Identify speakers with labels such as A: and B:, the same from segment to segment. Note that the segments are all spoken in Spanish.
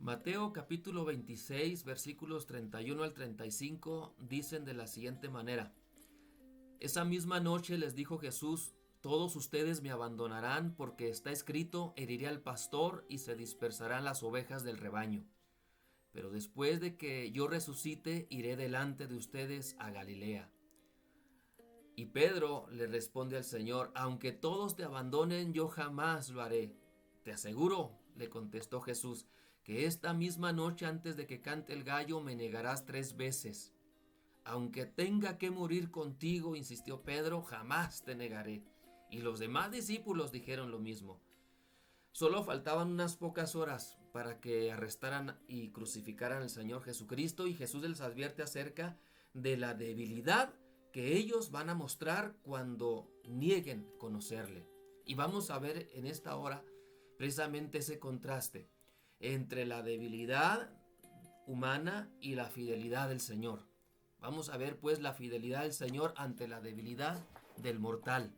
A: Mateo capítulo 26 versículos 31 al 35 dicen de la siguiente manera: Esa misma noche les dijo Jesús: todos ustedes me abandonarán, porque está escrito: heriré al pastor y se dispersarán las ovejas del rebaño. Pero después de que yo resucite, iré delante de ustedes a Galilea. Y Pedro le responde al Señor: aunque todos te abandonen, yo jamás lo haré. Te aseguro, le contestó Jesús, que esta misma noche antes de que cante el gallo me negarás 3 veces. Aunque tenga que morir contigo, insistió Pedro, jamás te negaré. Y los demás discípulos dijeron lo mismo. Solo faltaban unas pocas horas para que arrestaran y crucificaran al Señor Jesucristo, y Jesús les advierte acerca de la debilidad que ellos van a mostrar cuando nieguen conocerle. Y vamos a ver en esta hora precisamente ese contraste entre la debilidad humana y la fidelidad del Señor. Vamos a ver pues la fidelidad del Señor ante la debilidad del mortal.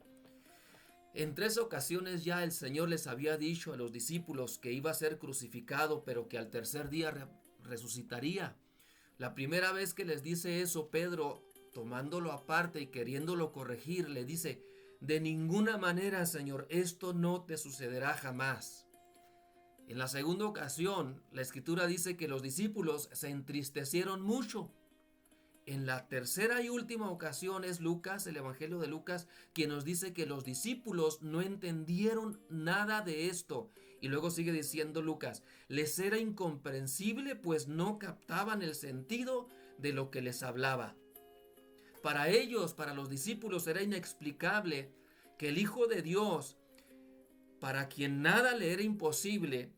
A: En 3 ocasiones ya el Señor les había dicho a los discípulos que iba a ser crucificado, pero que al tercer día resucitaría. La primera vez que les dice eso, Pedro, tomándolo aparte y queriéndolo corregir, le dice: de ninguna manera, Señor, esto no te sucederá jamás. En la segunda ocasión, la Escritura dice que los discípulos se entristecieron mucho. En la tercera y última ocasión es Lucas, el Evangelio de Lucas, quien nos dice que los discípulos no entendieron nada de esto. Y luego sigue diciendo Lucas: les era incomprensible, pues no captaban el sentido de lo que les hablaba. Para ellos, para los discípulos, era inexplicable que el Hijo de Dios, para quien nada le era imposible,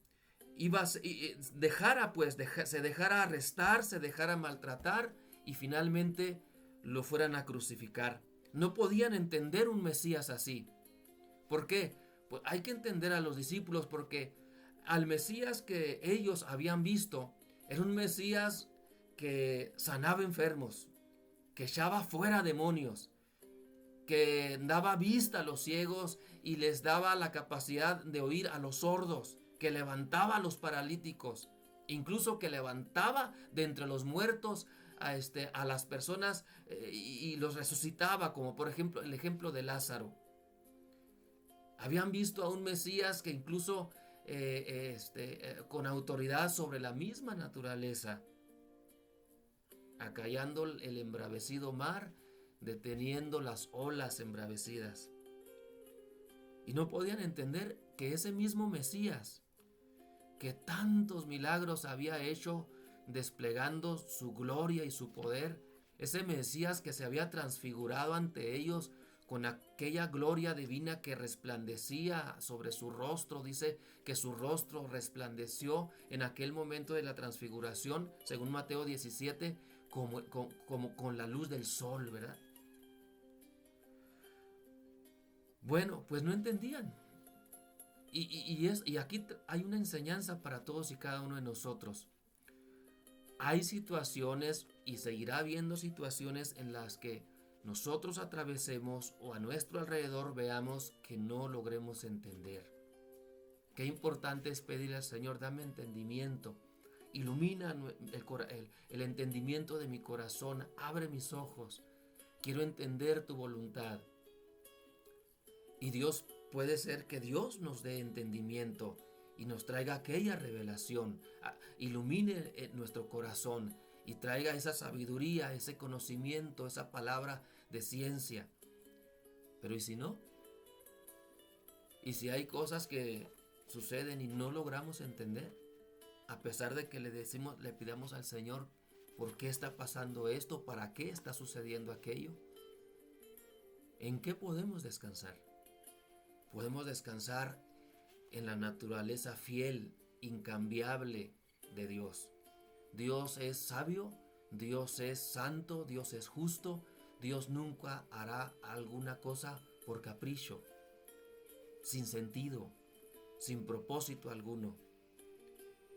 A: se dejara arrestar, se dejara maltratar y finalmente lo fueran a crucificar. No podían entender un Mesías así. ¿Por qué? Pues hay que entender a los discípulos, porque al Mesías que ellos habían visto era un Mesías que sanaba enfermos, que echaba fuera demonios, que daba vista a los ciegos y les daba la capacidad de oír a los sordos, que levantaba a los paralíticos, incluso que levantaba de entre los muertos a las personas y los resucitaba, como por ejemplo el ejemplo de Lázaro. Habían visto a un Mesías que incluso con autoridad sobre la misma naturaleza, acallando el embravecido mar, deteniendo las olas embravecidas. Y no podían entender que ese mismo Mesías, que tantos milagros había hecho desplegando su gloria y su poder, ese Mesías que se había transfigurado ante ellos con aquella gloria divina que resplandecía sobre su rostro, dice que su rostro resplandeció en aquel momento de la transfiguración, según Mateo 17, como con la luz del sol, ¿verdad? Bueno, pues no entendían. Y aquí hay una enseñanza para todos y cada uno de nosotros. Hay situaciones y seguirá habiendo situaciones en las que nosotros atravesemos o a nuestro alrededor veamos que no logremos entender. Qué importante es pedirle al Señor: dame entendimiento, ilumina el entendimiento de mi corazón, abre mis ojos, quiero entender tu voluntad. Y Dios, puede ser que Dios nos dé entendimiento y nos traiga aquella revelación, ilumine nuestro corazón y traiga esa sabiduría, ese conocimiento, esa palabra de ciencia. Pero ¿y si no? ¿Y si hay cosas que suceden y no logramos entender? A pesar de que le pidamos al Señor: ¿por qué está pasando esto? ¿Para qué está sucediendo aquello? ¿En qué podemos descansar? Podemos descansar en la naturaleza fiel, incambiable de Dios. Dios es sabio, Dios es santo, Dios es justo, Dios nunca hará alguna cosa por capricho, sin sentido, sin propósito alguno.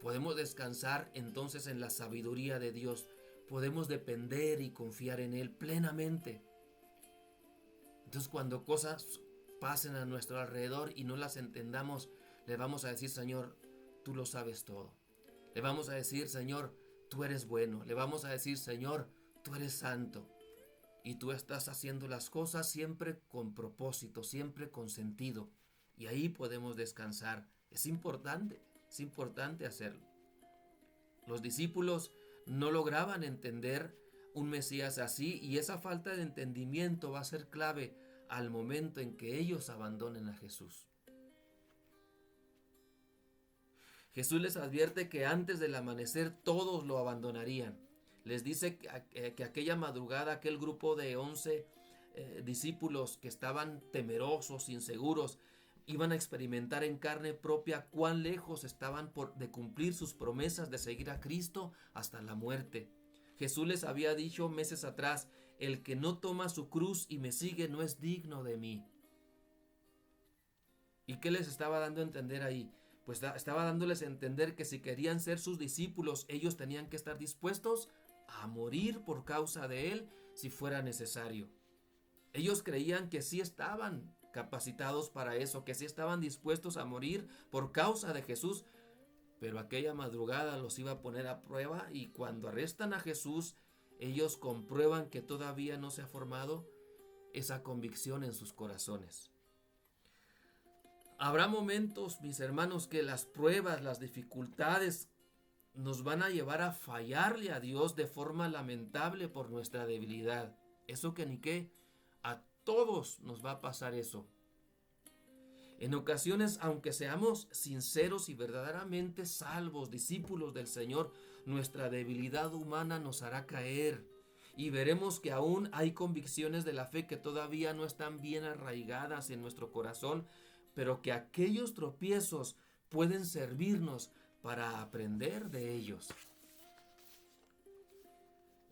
A: Podemos descansar entonces en la sabiduría de Dios, podemos depender y confiar en Él plenamente. Entonces, cuando cosas pasen a nuestro alrededor y no las entendamos, le vamos a decir: Señor, tú lo sabes todo. Le vamos a decir, Señor, tú eres bueno. Le vamos a decir, Señor, tú eres santo. Y tú estás haciendo las cosas siempre con propósito, siempre con sentido. Y ahí podemos descansar. Es importante hacerlo. Los discípulos no lograban entender un Mesías así, y esa falta de entendimiento va a ser clave al momento en que ellos abandonen a Jesús. Jesús les advierte que antes del amanecer todos lo abandonarían. Les dice que aquella madrugada aquel grupo de 11 discípulos que estaban temerosos, inseguros, iban a experimentar en carne propia cuán lejos estaban de cumplir sus promesas de seguir a Cristo hasta la muerte. Jesús les había dicho meses atrás, el que no toma su cruz y me sigue no es digno de mí. ¿Y qué les estaba dando a entender ahí? Pues estaba dándoles a entender que si querían ser sus discípulos, ellos tenían que estar dispuestos a morir por causa de Él si fuera necesario. Ellos creían que sí estaban capacitados para eso, que sí estaban dispuestos a morir por causa de Jesús, pero aquella madrugada los iba a poner a prueba, y cuando arrestan a Jesús, ellos comprueban que todavía no se ha formado esa convicción en sus corazones. Habrá momentos, mis hermanos, que las pruebas, las dificultades nos van a llevar a fallarle a Dios de forma lamentable por nuestra debilidad. Eso que ni qué, a todos nos va a pasar eso. En ocasiones, aunque seamos sinceros y verdaderamente salvos, discípulos del Señor, nuestra debilidad humana nos hará caer. Y veremos que aún hay convicciones de la fe que todavía no están bien arraigadas en nuestro corazón, pero que aquellos tropiezos pueden servirnos para aprender de ellos.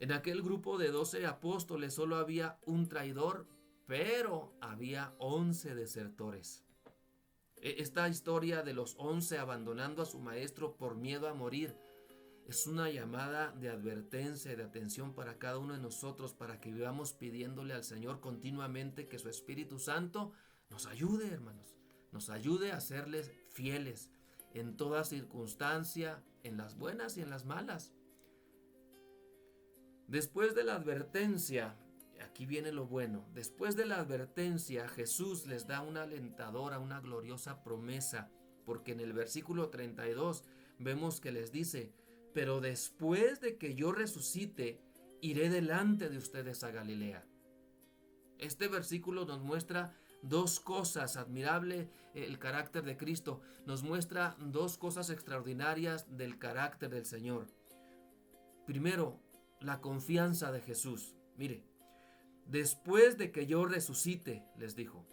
A: En aquel grupo de 12 apóstoles solo había un traidor, pero había 11 desertores. Esta historia de los 11 abandonando a su maestro por miedo a morir es una llamada de advertencia y de atención para cada uno de nosotros, para que vivamos pidiéndole al Señor continuamente que su Espíritu Santo nos ayude, hermanos, nos ayude a serles fieles en toda circunstancia, en las buenas y en las malas. Después de la advertencia, aquí viene lo bueno, después de la advertencia, Jesús les da una alentadora, una gloriosa promesa, porque en el versículo 32 vemos que les dice, pero después de que yo resucite, iré delante de ustedes a Galilea. Este versículo nos muestra dos cosas, admirable el carácter de Cristo, nos muestra dos cosas extraordinarias del carácter del Señor. Primero, la confianza de Jesús. Mire, después de que yo resucite, les dijo,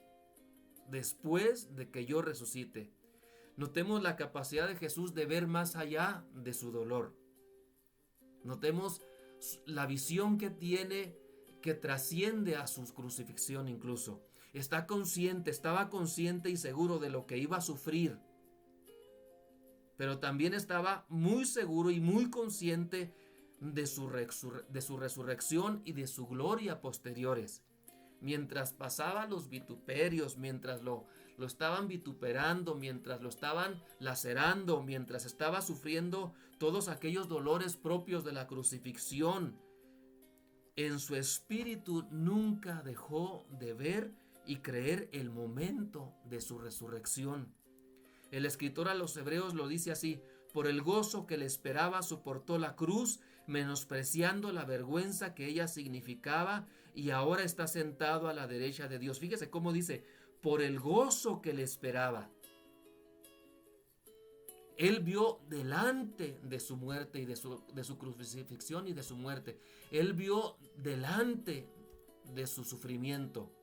A: después de que yo resucite. Notemos la capacidad de Jesús de ver más allá de su dolor. Notemos la visión que tiene, que trasciende a su crucifixión incluso. Estaba consciente y seguro de lo que iba a sufrir, pero también estaba muy seguro y muy consciente de su resurrección y de su gloria posteriores. Mientras pasaba los vituperios, mientras lo estaban vituperando, mientras lo estaban lacerando, mientras estaba sufriendo todos aquellos dolores propios de la crucifixión, en su espíritu nunca dejó de ver y creer el momento de su resurrección. El escritor a los Hebreos lo dice así: por el gozo que le esperaba soportó la cruz, menospreciando la vergüenza que ella significaba, y ahora está sentado a la derecha de Dios. Fíjese cómo dice, por el gozo que le esperaba. Él vio delante de su muerte y de su crucifixión y de su muerte. Él vio delante de su sufrimiento.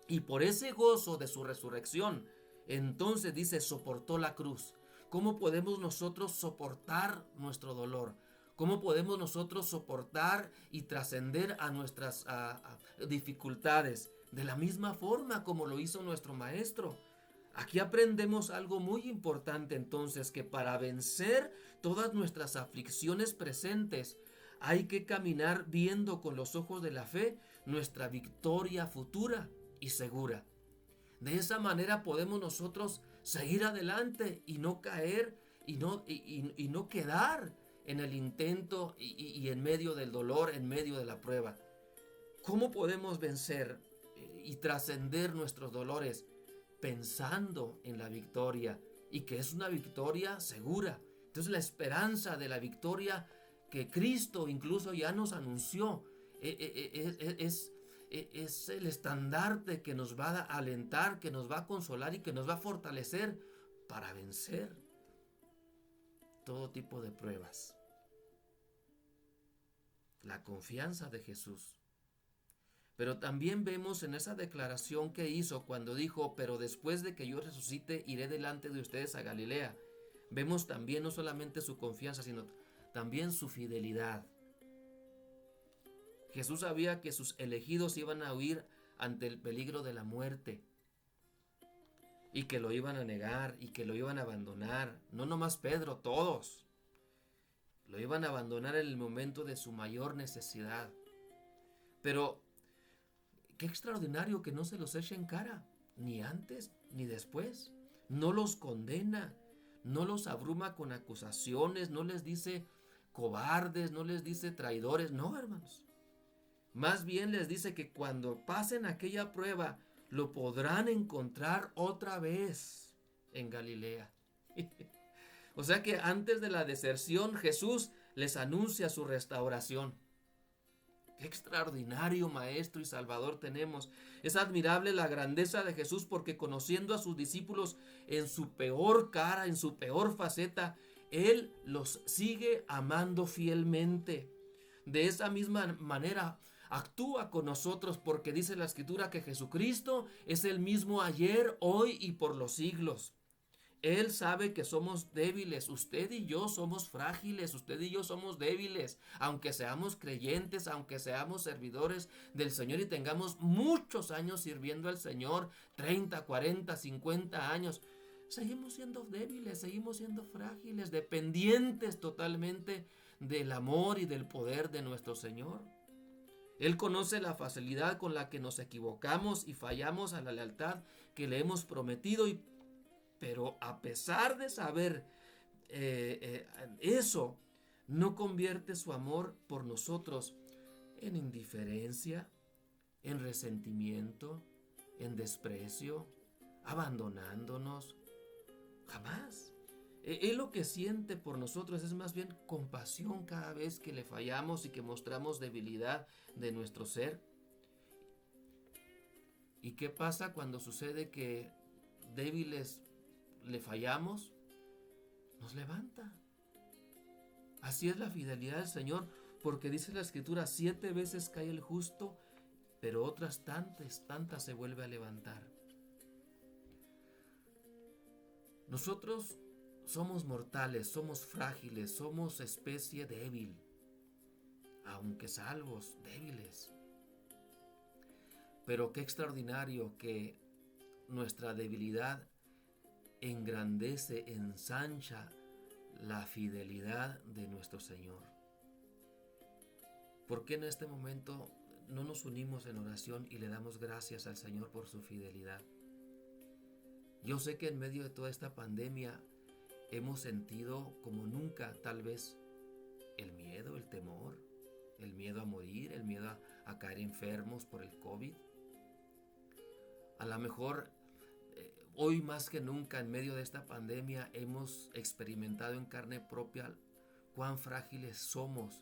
A: Y por ese gozo de su resurrección, entonces dice, soportó la cruz. ¿Cómo podemos nosotros soportar nuestro dolor? ¿Cómo podemos nosotros soportar y trascender a nuestras dificultades? De la misma forma como lo hizo nuestro Maestro. Aquí aprendemos algo muy importante entonces, que para vencer todas nuestras aflicciones presentes, hay que caminar viendo con los ojos de la fe nuestra victoria futura y segura. De esa manera podemos nosotros seguir adelante y no caer y no quedar en el intento y en medio del dolor, en medio de la prueba. ¿Cómo podemos vencer y trascender nuestros dolores? Pensando en la victoria, y que es una victoria segura. Entonces la esperanza de la victoria que Cristo incluso ya nos anunció es el estandarte que nos va a alentar, que nos va a consolar y que nos va a fortalecer para vencer todo tipo de pruebas. La confianza de Jesús. Pero también vemos en esa declaración que hizo cuando dijo, pero después de que yo resucite, iré delante de ustedes a Galilea. Vemos también no solamente su confianza, sino también su fidelidad. Jesús sabía que sus elegidos iban a huir ante el peligro de la muerte, y que lo iban a negar, y que lo iban a abandonar. No nomás Pedro, todos. Lo iban a abandonar en el momento de su mayor necesidad. Pero qué extraordinario que no se los eche en cara, ni antes ni después. No los condena, no los abruma con acusaciones, no les dice cobardes, no les dice traidores, no, hermanos. Más bien les dice que cuando pasen aquella prueba, lo podrán encontrar otra vez en Galilea. O sea que antes de la deserción, Jesús les anuncia su restauración. Qué extraordinario Maestro y Salvador tenemos. Es admirable la grandeza de Jesús, porque conociendo a sus discípulos en su peor cara, en su peor faceta, Él los sigue amando fielmente. De esa misma manera actúa con nosotros, porque dice la Escritura que Jesucristo es el mismo ayer, hoy y por los siglos. Él sabe que somos débiles, usted y yo somos frágiles, usted y yo somos débiles, aunque seamos creyentes, aunque seamos servidores del Señor y tengamos muchos años sirviendo al Señor, 30, 40, 50 años, seguimos siendo débiles, seguimos siendo frágiles, dependientes totalmente del amor y del poder de nuestro Señor. Él conoce la facilidad con la que nos equivocamos y fallamos a la lealtad que le hemos prometido, pero a pesar de saber eso, no convierte su amor por nosotros en indiferencia, en resentimiento, en desprecio, abandonándonos. Jamás. Él lo que siente por nosotros es más bien compasión cada vez que le fallamos y que mostramos debilidad de nuestro ser. ¿Y qué pasa cuando sucede que débiles le fallamos? Nos levanta. Así es la fidelidad del Señor, porque dice la Escritura, 7 veces cae el justo, pero otras tantas se vuelve a levantar. Nosotros somos mortales, somos frágiles, somos especie débil, aunque salvos, débiles. Pero qué extraordinario que nuestra debilidad engrandece, ensancha la fidelidad de nuestro Señor. ¿Por qué en este momento no nos unimos en oración y le damos gracias al Señor por su fidelidad? Yo sé que en medio de toda esta pandemia hemos sentido como nunca tal vez el miedo, el temor, el miedo a morir, el miedo a caer enfermos por el COVID. A lo mejor hoy más que nunca en medio de esta pandemia hemos experimentado en carne propia cuán frágiles somos,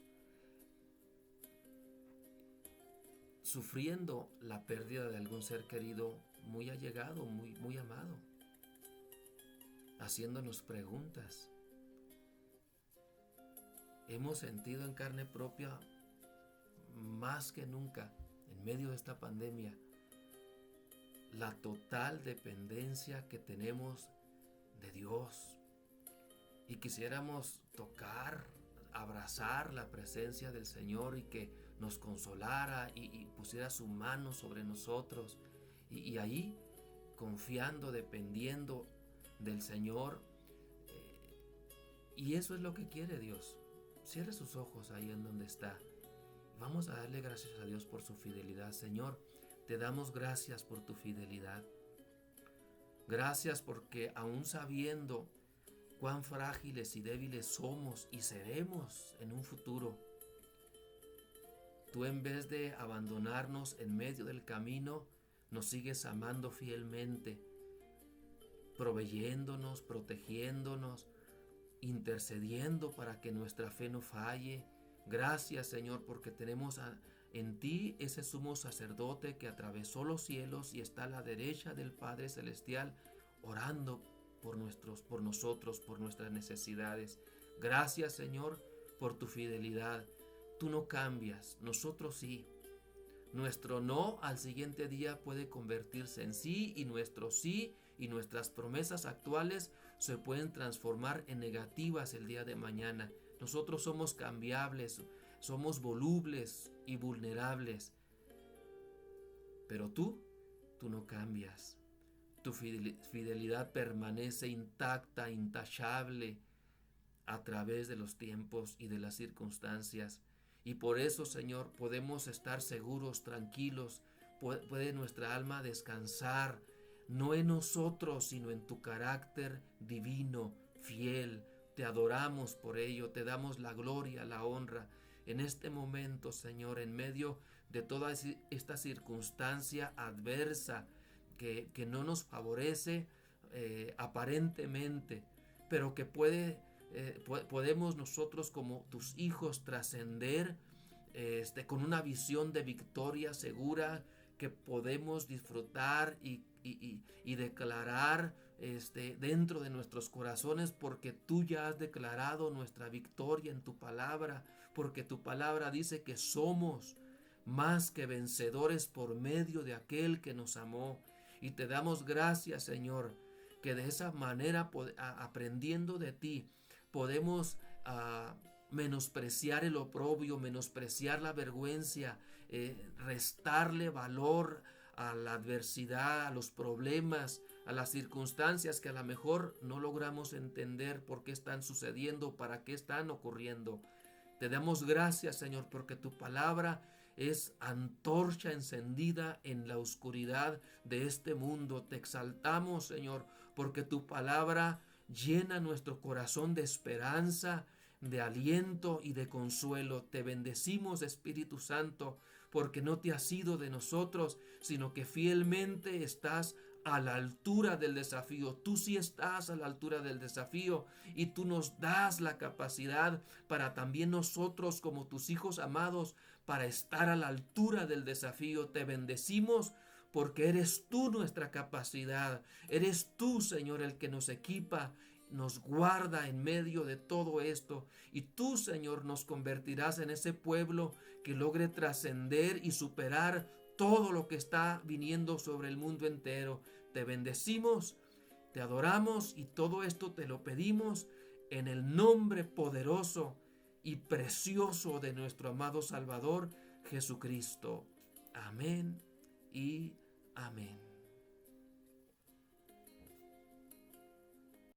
A: sufriendo la pérdida de algún ser querido muy allegado, muy amado, haciéndonos preguntas. Hemos sentido en carne propia más que nunca en medio de esta pandemia la total dependencia que tenemos de Dios, y quisiéramos tocar, abrazar la presencia del Señor y que nos consolara y pusiera su mano sobre nosotros y ahí confiando, dependiendo del Señor. Y eso es lo que quiere Dios. Cierre sus ojos ahí en donde está. Vamos a darle gracias a Dios por su fidelidad. Señor, te damos gracias por tu fidelidad. Gracias porque aún sabiendo cuán frágiles y débiles somos y seremos en un futuro. Tú, en vez de abandonarnos en medio del camino, nos sigues amando fielmente, proveyéndonos, protegiéndonos, intercediendo para que nuestra fe no falle. Gracias, Señor, porque tenemos en ti ese sumo sacerdote que atravesó los cielos y está a la derecha del Padre Celestial, orando por nosotros, por nuestras necesidades. Gracias, Señor, por tu fidelidad. Tú no cambias, nosotros sí. Nuestro no al siguiente día puede convertirse en sí, y nuestro sí y nuestras promesas actuales se pueden transformar en negativas el día de mañana. Nosotros somos cambiables, somos volubles y vulnerables. Pero tú no cambias. Tu fidelidad permanece intacta, intachable a través de los tiempos y de las circunstancias. Y por eso, Señor, podemos estar seguros, tranquilos. Puede nuestra alma descansar, no en nosotros, sino en tu carácter divino, fiel. Te adoramos por ello, te damos la gloria, la honra. En este momento, Señor, en medio de toda esta circunstancia adversa que no nos favorece aparentemente, pero que podemos nosotros como tus hijos trascender con una visión de victoria segura, que podemos disfrutar y declarar dentro de nuestros corazones, porque tú ya has declarado nuestra victoria en tu palabra, porque tu palabra dice que somos más que vencedores por medio de aquel que nos amó. Y te damos gracias, Señor, que de esa manera, aprendiendo de ti, podemos menospreciar el oprobio, menospreciar la vergüenza, restarle valor a la adversidad, a los problemas, a las circunstancias que a lo mejor no logramos entender por qué están sucediendo, para qué están ocurriendo. Te damos gracias, Señor, porque tu palabra es antorcha encendida en la oscuridad de este mundo. Te exaltamos, Señor, porque tu palabra llena nuestro corazón de esperanza, de aliento y de consuelo. Te bendecimos, Espíritu Santo, porque no te has ido de nosotros, sino que fielmente estás a la altura del desafío. Tú sí estás a la altura del desafío, y tú nos das la capacidad para también nosotros, como tus hijos amados, para estar a la altura del desafío. Te bendecimos porque eres tú nuestra capacidad. Eres tú, Señor, el que nos equipa, nos guarda en medio de todo esto. Y tú, Señor, nos convertirás en ese pueblo que logre trascender y superar todo lo que está viniendo sobre el mundo entero. Te bendecimos, te adoramos, y todo esto te lo pedimos en el nombre poderoso y precioso de nuestro amado Salvador Jesucristo. Amén y amén.